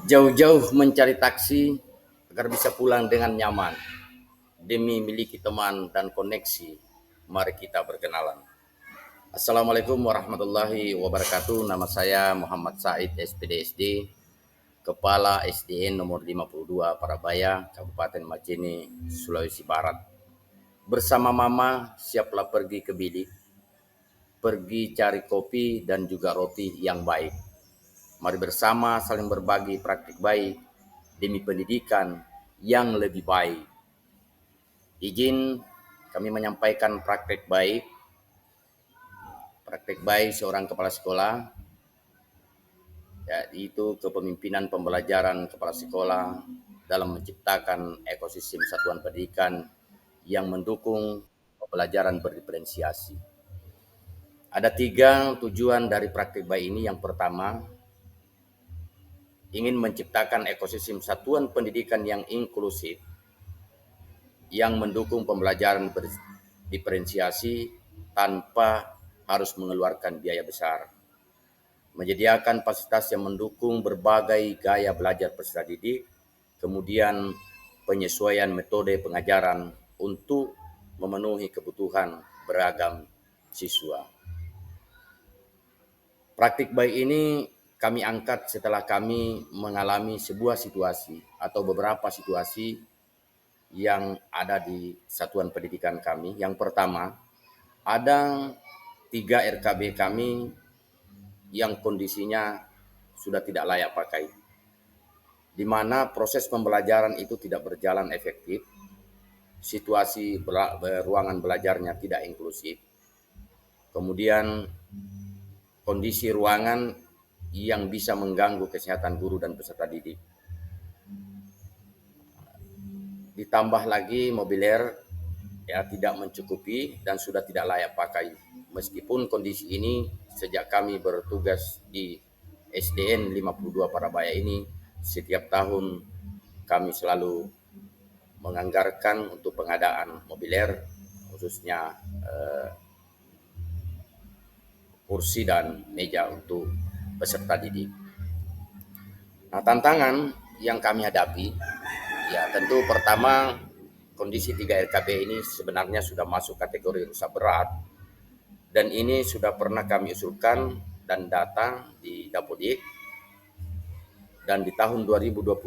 Jauh-jauh mencari taksi agar bisa pulang dengan nyaman. Demi miliki teman dan koneksi, mari kita berkenalan. Assalamualaikum warahmatullahi wabarakatuh. Nama saya Muhammad Said SPDSD, Kepala SDN nomor 52 Parabaya, Kabupaten Majene, Sulawesi Barat. Bersama Mama, siaplah pergi ke bilik, pergi cari kopi dan juga roti yang baik. Mari bersama saling berbagi praktik baik demi pendidikan yang lebih baik. Izin kami menyampaikan praktik baik seorang kepala sekolah, yaitu kepemimpinan pembelajaran kepala sekolah dalam menciptakan ekosistem satuan pendidikan yang mendukung pembelajaran berdiferensiasi. Ada 3 tujuan dari praktik baik ini. Yang pertama, ingin menciptakan ekosistem satuan pendidikan yang inklusif, yang mendukung pembelajaran berdiferensiasi tanpa harus mengeluarkan biaya besar. Menyediakan fasilitas yang mendukung berbagai gaya belajar peserta didik, kemudian penyesuaian metode pengajaran untuk memenuhi kebutuhan beragam siswa. Praktik baik ini kami angkat setelah kami mengalami sebuah situasi atau beberapa situasi yang ada di satuan pendidikan kami. Yang pertama, ada 3 RKB kami yang kondisinya sudah tidak layak pakai, di mana proses pembelajaran itu tidak berjalan efektif, situasi ruangan belajarnya tidak inklusif, kemudian kondisi ruangan yang bisa mengganggu kesehatan guru dan peserta didik. Ditambah lagi mobiler tidak mencukupi dan sudah tidak layak pakai. Meskipun kondisi ini sejak kami bertugas di SDN 52 Parabaya ini, setiap tahun kami selalu menganggarkan untuk pengadaan mobiler, khususnya kursi dan meja untuk peserta didik. Nah, tantangan yang kami hadapi, tentu pertama, kondisi 3 RKB ini sebenarnya sudah masuk kategori rusak berat, dan ini sudah pernah kami usulkan dan datang di Dapodik, dan di tahun 2021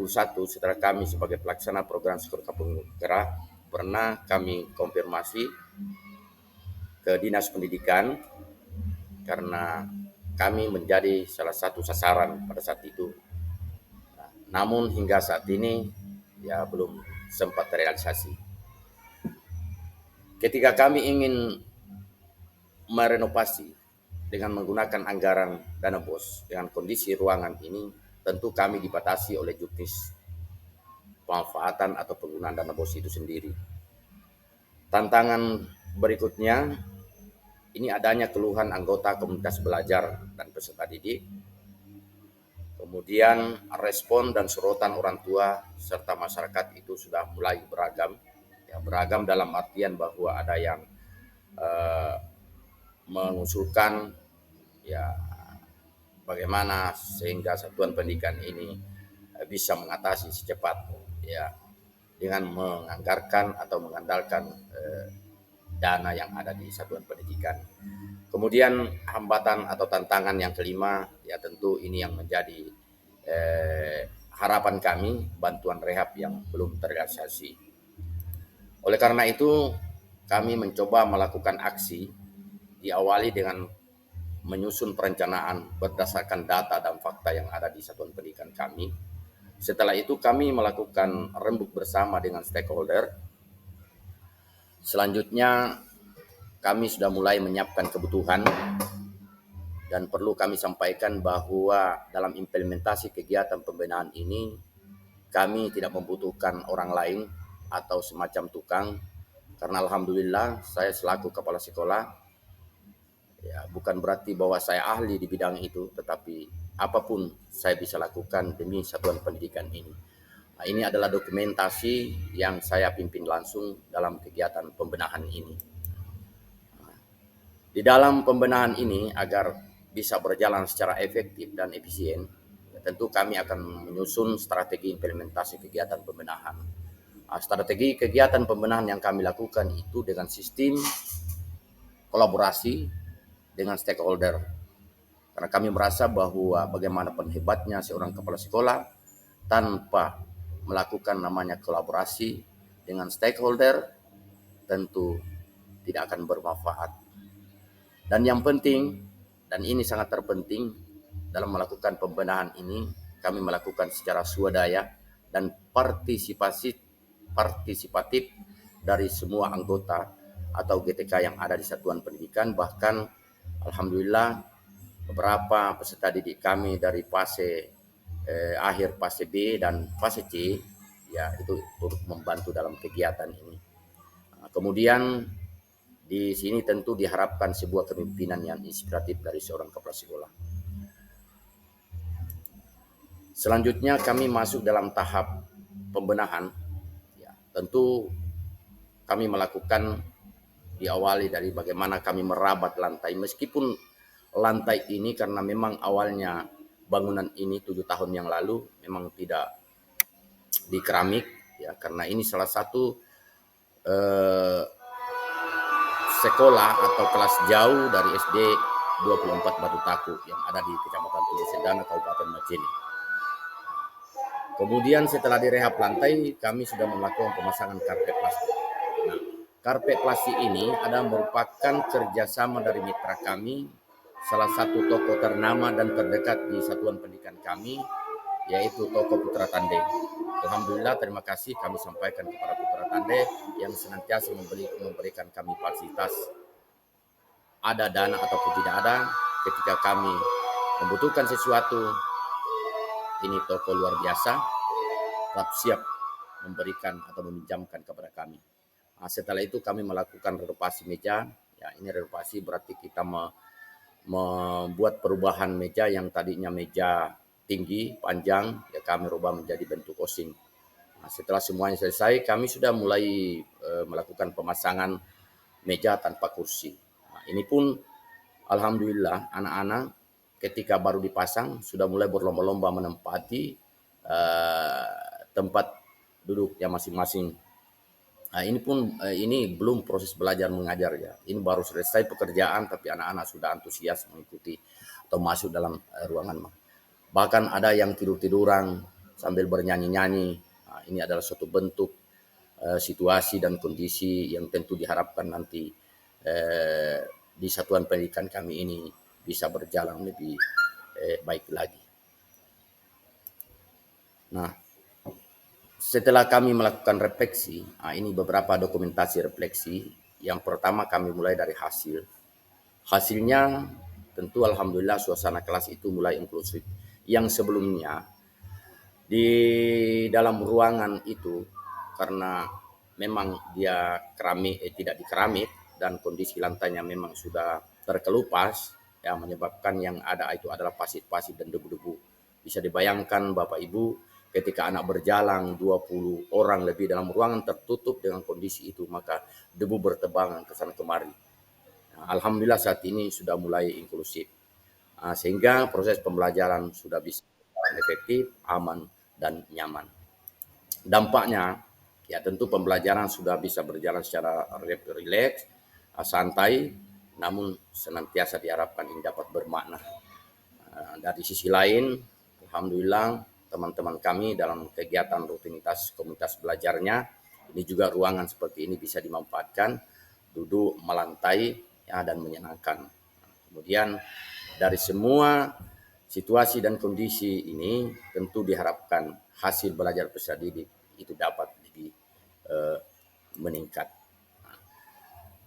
setelah kami sebagai pelaksana program Sekolah Kampung Gerak pernah kami konfirmasi ke Dinas Pendidikan karena kami menjadi salah satu sasaran pada saat itu. Namun hingga saat ini belum sempat terrealisasi. Ketika kami ingin merenovasi dengan menggunakan anggaran dana BOS dengan kondisi ruangan ini, tentu kami dibatasi oleh juknis pemanfaatan atau penggunaan dana BOS itu sendiri. Tantangan berikutnya, ini adanya keluhan anggota komunitas belajar dan peserta didik, kemudian respon dan sorotan orang tua serta masyarakat itu sudah mulai beragam. Beragam dalam artian bahwa ada yang mengusulkan bagaimana sehingga satuan pendidikan ini bisa mengatasi secepat dengan menganggarkan atau mengandalkan dana yang ada di satuan pendidikan. Kemudian hambatan atau tantangan yang kelima, tentu ini yang menjadi harapan kami, bantuan rehab yang belum terrealisasi. Oleh karena itu, kami mencoba melakukan aksi, diawali dengan menyusun perencanaan berdasarkan data dan fakta yang ada di satuan pendidikan kami. Setelah itu kami melakukan rembuk bersama dengan stakeholder. Selanjutnya kami sudah mulai menyiapkan kebutuhan, dan perlu kami sampaikan bahwa dalam implementasi kegiatan pembinaan ini kami tidak membutuhkan orang lain atau semacam tukang, karena alhamdulillah saya selaku kepala sekolah bukan berarti bahwa saya ahli di bidang itu, tetapi apapun saya bisa lakukan demi satuan pendidikan ini. Nah, ini adalah dokumentasi yang saya pimpin langsung dalam kegiatan pembenahan ini. Di dalam pembenahan ini, agar bisa berjalan secara efektif dan efisien, tentu kami akan menyusun strategi implementasi kegiatan pembenahan. Strategi kegiatan pembenahan yang kami lakukan itu dengan sistem kolaborasi dengan stakeholder. Karena kami merasa bahwa bagaimanapun hebatnya seorang kepala sekolah tanpa melakukan namanya kolaborasi dengan stakeholder tentu tidak akan bermanfaat. Dan yang penting, dan ini sangat terpenting dalam melakukan pembenahan ini, kami melakukan secara swadaya dan partisipatif dari semua anggota atau GTK yang ada di satuan pendidikan. Bahkan alhamdulillah beberapa peserta didik kami dari fase akhir fase B dan fase C ya itu turut membantu dalam kegiatan ini. Kemudian di sini tentu diharapkan sebuah kepemimpinan yang inspiratif dari seorang kepala sekolah. Selanjutnya kami masuk dalam tahap pembenahan. Ya, tentu kami melakukan diawali dari bagaimana kami merabat lantai. Meskipun lantai ini karena memang awalnya bangunan ini 7 tahun yang lalu memang tidak di keramik, ya karena ini salah satu sekolah atau kelas jauh dari SD 24 Batu Taku yang ada di Kecamatan Tugu Sendana, Kabupaten Majene. Kemudian setelah direhab lantai, kami sudah melakukan pemasangan karpet plastik. Nah, karpet plastik ini adalah merupakan kerjasama dari mitra kami, salah satu toko ternama dan terdekat di satuan pendidikan kami, yaitu toko Putra Tande. Alhamdulillah, terima kasih kami sampaikan kepada Putra Tande yang senantiasa memberikan kami fasilitas, ada dana ataupun tidak ada, ketika kami membutuhkan sesuatu. Ini toko luar biasa, tetap siap memberikan atau meminjamkan kepada kami. Nah, setelah itu kami melakukan renovasi meja. Ya, ini renovasi berarti kita membuat perubahan meja yang tadinya meja tinggi, panjang, ya kami rubah menjadi bentuk osing. Nah, setelah semuanya selesai, kami sudah mulai melakukan pemasangan meja tanpa kursi. Nah, ini pun alhamdulillah anak-anak ketika baru dipasang sudah mulai berlomba-lomba menempati tempat duduk yang masing-masing. Nah, ini pun ini belum proses belajar mengajar ya. Ini baru selesai pekerjaan tapi anak-anak sudah antusias mengikuti atau masuk dalam ruangan. Bahkan ada yang tidur-tiduran sambil bernyanyi-nyanyi. Nah, ini adalah suatu bentuk situasi dan kondisi yang tentu diharapkan nanti di satuan pendidikan kami ini bisa berjalan lebih baik lagi. Nah, setelah kami melakukan refleksi, ini beberapa dokumentasi refleksi. Yang pertama kami mulai dari hasil. Hasilnya tentu alhamdulillah suasana kelas itu mulai inklusif. Yang sebelumnya di dalam ruangan itu karena memang dia keramik tidak dikeramik dan kondisi lantainya memang sudah terkelupas, yang menyebabkan yang ada itu adalah pasir-pasir dan debu-debu. Bisa dibayangkan Bapak Ibu ketika anak berjalan 20 orang lebih dalam ruangan tertutup dengan kondisi itu, maka debu bertebangan ke sana kemari. Nah, alhamdulillah saat ini sudah mulai inklusif. Sehingga proses pembelajaran sudah bisa efektif, aman, dan nyaman. Dampaknya ya tentu pembelajaran sudah bisa berjalan secara rileks, santai, namun senantiasa diharapkan ini dapat bermakna. Dari sisi lain, alhamdulillah teman-teman kami dalam kegiatan rutinitas komunitas belajarnya, ini juga ruangan seperti ini bisa dimanfaatkan, duduk melantai ya, dan menyenangkan. Kemudian dari semua situasi dan kondisi ini tentu diharapkan hasil belajar peserta didik itu dapat lebih meningkat.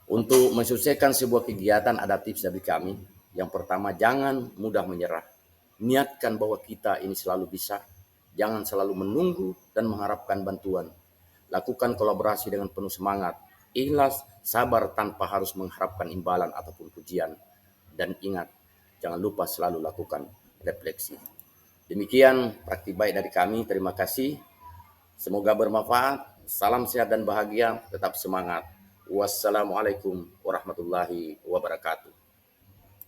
Untuk mensukseskan sebuah kegiatan ada tips dari kami. Yang pertama, jangan mudah menyerah. Niatkan bahwa kita ini selalu bisa. Jangan selalu menunggu dan mengharapkan bantuan. Lakukan kolaborasi dengan penuh semangat. Ikhlas, sabar tanpa harus mengharapkan imbalan ataupun pujian. Dan ingat, jangan lupa selalu lakukan refleksi. Demikian praktik baik dari kami. Terima kasih. Semoga bermanfaat. Salam sehat dan bahagia. Tetap semangat. Wassalamualaikum warahmatullahi wabarakatuh.